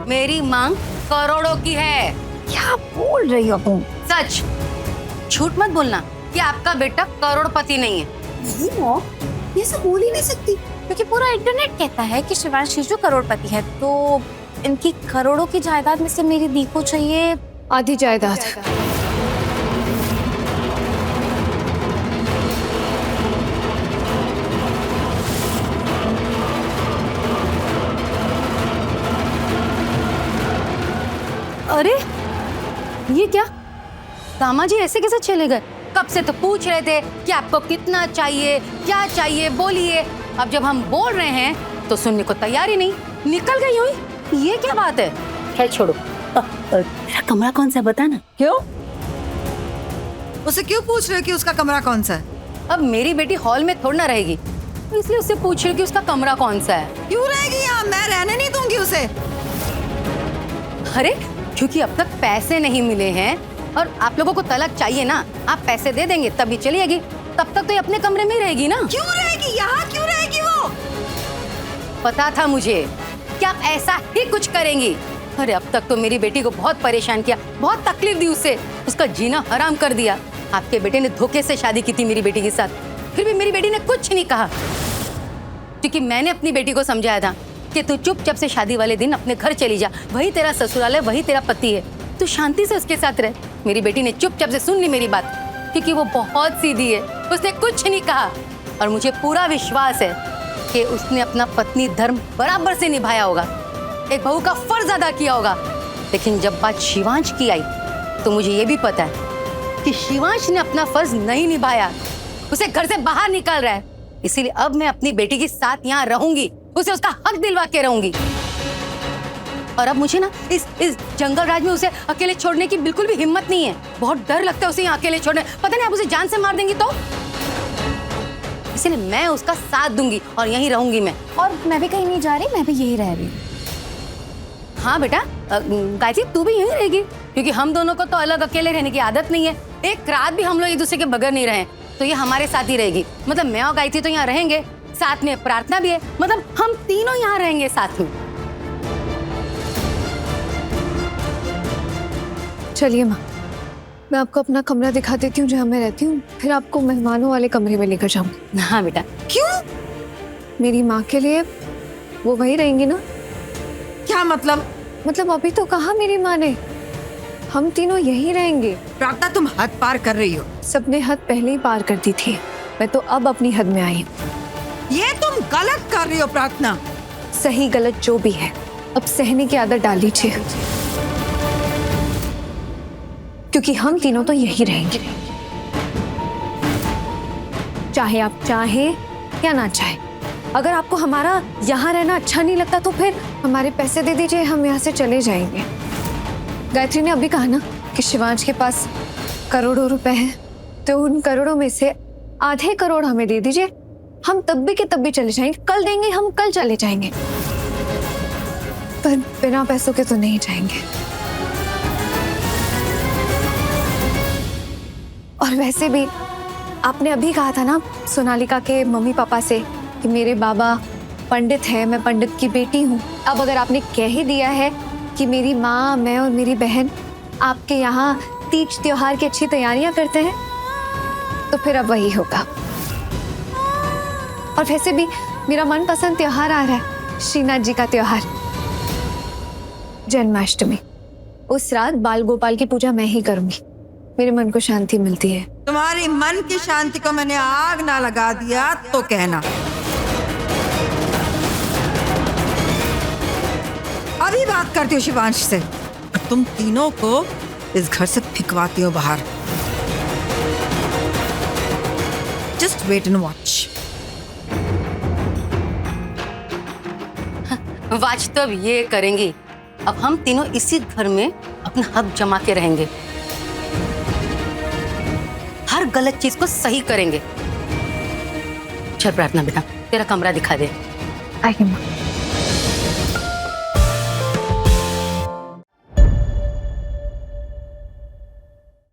मेरी मांग करोड़ों की है। क्या बोल रही हो तुम? सच, झूठ मत बोलना कि आपका बेटा करोड़पति नहीं है। नहीं मॉम, ये सब बोल ही नहीं सकती, क्योंकि पूरा इंटरनेट कहता है कि शिवांश जीजू करोड़पति है। तो इनकी करोड़ों की जायदाद में से मेरी दी को चाहिए आधी जायदाद। अरे ये क्या, दामा जी ऐसे कैसे चले गए? कब से तो पूछ रहे थे कि आपको कितना चाहिए, क्या चाहिए, बोलिए। अब जब हम बोल रहे हैं तो सुनने को तैयार ही नहीं, निकल गई हुई। ये क्या बात है? खैर छोड़ो, मेरा कमरा कौन सा है बता ना। क्यों? उसे क्यों पूछ रहे हो कि उसका कमरा कौन सा है? अब मेरी बेटी हॉल में थोड़ी ना रहेगी, तो इसलिए उससे पूछ रही हूँ कि उसका कमरा कौन सा है। क्यों रहेगी यहाँ? मैं रहने नहीं दूंगी उसे। अरे क्योंकि अब तक पैसे नहीं मिले हैं और आप लोगों को तलाक चाहिए ना, आप पैसे दे देंगे तभी चली जाएगी। तब तक तो ये अपने कमरे में ही रहेगी ना। क्यों रहेगी यहाँ? क्यों रहेगी वो? पता था मुझे कि आप ऐसा ही कुछ करेंगी। अरे अब तक तो मेरी बेटी को बहुत परेशान किया, बहुत तकलीफ दी उसे, उसका जीना हराम कर दिया। आपके बेटे ने धोखे से शादी की थी मेरी बेटी के साथ, फिर भी मेरी बेटी ने कुछ नहीं कहा, क्योंकि मैंने अपनी बेटी को समझाया था कि तू चुपचाप से शादी वाले दिन अपने घर चली जा, वही तेरा ससुराल है, वही तेरा पति है, तू शांति से उसके साथ रह। मेरी बेटी ने चुपचाप से सुन ली मेरी बात, क्योंकि वो बहुत सीधी है, उसने कुछ नहीं कहा। और मुझे पूरा विश्वास है कि उसने अपना पत्नी धर्म बराबर से निभाया होगा, एक बहू का फर्ज अदा किया होगा। लेकिन जब बात शिवांश की आई तो मुझे ये भी पता है कि शिवांश ने अपना फर्ज नहीं निभाया, उसे घर से बाहर निकाल रहा है। इसीलिए अब मैं अपनी बेटी के साथ यहाँ रहूंगी, उसे उसका हक दिलवा के रहूंगी। और अब मुझे ना इस जंगल राज में उसे अकेले छोड़ने की बिल्कुल भी हिम्मत नहीं है। बहुत डर लगता है उसे यहाँ अकेले छोड़ने, पता नहीं आप उसे जान से मार देंगी तो। इसलिए मैं उसका साथ दूंगी और यहीं रहूंगी मैं। और मैं भी कहीं नहीं जा रही, मैं भी यही रह रही हूँ। हाँ बेटा, गायत्री तू भी यहीं रहेगी, क्योंकि हम दोनों को तो अलग अकेले रहने की आदत नहीं है। एक रात भी हम लोग एक दूसरे के बगैर नहीं रहे, तो ये हमारे साथ ही रहेगी। मतलब मैं और गायत्री तो यहाँ रहेंगे, साथ में प्रार्थना भी है, मतलब हम तीनों यहाँ रहेंगे साथ में। चलिए माँ, मैं आपको अपना कमरा दिखा देती हूँ जहाँ मैं रहती हूँ, फिर आपको मेहमानों वाले कमरे में लेकर जाऊंगी। हाँ बेटा। क्यों? मेरी माँ के लिए वो वही रहेंगी ना। क्या मतलब? मतलब अभी तो कहा मेरी माँ ने, हम तीनों यही रहेंगे। प्रार्थना, तुम हद पार कर रही हो। सबने हद पहले ही पार कर दी थी, मैं तो अब अपनी हद में आई हूँ। ये तुम गलत कर रही हो प्रार्थना। सही गलत जो भी है, अब सहने की आदत डाल लीजिए, क्योंकि हम तीनों तो यही रहेंगे, चाहे आप चाहें या ना चाहें। अगर आपको हमारा यहाँ रहना अच्छा नहीं लगता तो फिर हमारे पैसे दे दीजिए, हम यहाँ से चले जाएंगे। गायत्री ने अभी कहा ना कि शिवांश के पास करोड़ों रुपए हैं, तो उन करोड़ों में से आधे करोड़ हमें दे दीजिए, हम तब भी के तब भी चले जाएंगे। कल देंगे, हम कल चले जाएंगे, पर बिना पैसों के तो नहीं जाएंगे। और वैसे भी आपने अभी कहा था ना सोनालिका के मम्मी पापा से कि मेरे बाबा पंडित है, मैं पंडित की बेटी हूँ। अब अगर आपने कह ही दिया है कि मेरी माँ, मैं और मेरी बहन आपके यहाँ तीज त्योहार की अच्छी तैयारियां करते हैं, तो फिर अब वही होगा। और वैसे भी मेरा मनपसंद त्योहार आ रहा है, श्रीनाथ जी का त्योहार, जन्माष्टमी। उस रात बाल गोपाल की पूजा मैं ही करूंगी, मेरे मन को शांति मिलती है। तुम्हारी मन की शांति को मैंने आग ना लगा दिया तो कहना। अभी बात करती हूँ शिवांश से, और तुम तीनों को इस घर से फिकवाती हो बाहर। Just wait and watch. Watch तो अब ये करेंगी, अब हम तीनों इसी घर में अपना हक जमा के रहेंगे, हर गलत चीज को सही करेंगे। चल प्रार्थना बेटा, तेरा कमरा दिखा दे। आइए माँ।